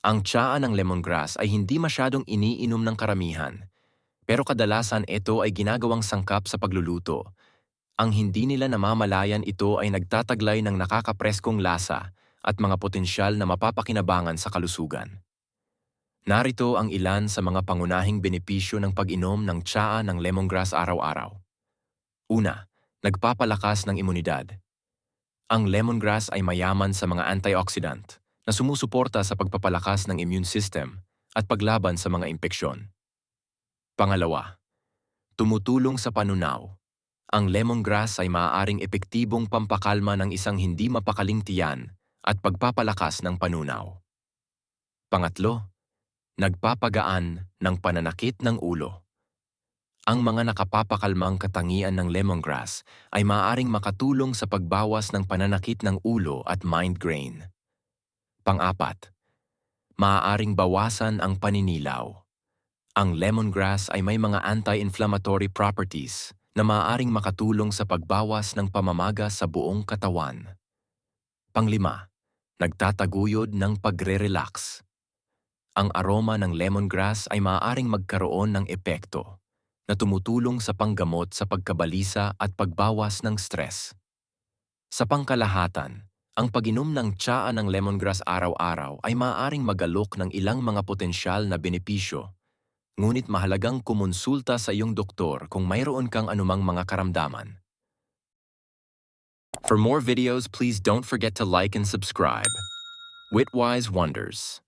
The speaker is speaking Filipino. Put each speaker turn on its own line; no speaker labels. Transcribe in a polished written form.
Ang tsaa ng lemongrass ay hindi masyadong iniinom ng karamihan, pero kadalasan ito ay ginagawang sangkap sa pagluluto. Ang hindi nila namamalayan ito ay nagtataglay ng nakakapreskong lasa at mga potensyal na mapapakinabangan sa kalusugan. Narito ang ilan sa mga pangunahing benepisyo ng pag-inom ng tsaa ng lemongrass araw-araw. Una, nagpapalakas ng imunidad. Ang lemongrass ay mayaman sa mga antioxidant na sumusuporta sa pagpapalakas ng immune system at paglaban sa mga impeksyon. Pangalawa, tumutulong sa panunaw. Ang lemongrass ay maaaring epektibong pampakalma ng isang hindi mapakaling tiyan at pagpapalakas ng panunaw. Pangatlo, nagpapagaan ng pananakit ng ulo. Ang mga nakapapakalmang katangian ng lemongrass ay maaaring makatulong sa pagbawas ng pananakit ng ulo at migraine. Pang-apat, maaaring bawasan ang paninilaw. Ang lemongrass ay may mga anti-inflammatory properties na maaaring makatulong sa pagbawas ng pamamaga sa buong katawan. Panglima, nagtataguyod ng pagre-relax. Ang aroma ng lemongrass ay maaaring magkaroon ng epekto na tumutulong sa panggamot sa pagkabalisa at pagbawas ng stress. Sa pangkalahatan, ang pag-inom ng tsaa ng lemongrass araw-araw ay maaaring mag-alok ng ilang mga potensyal na benepisyo, ngunit mahalagang kumonsulta sa iyong doktor kung mayroon kang anumang mga karamdaman. For more videos, please don't forget to like and subscribe. Witwise Wonders.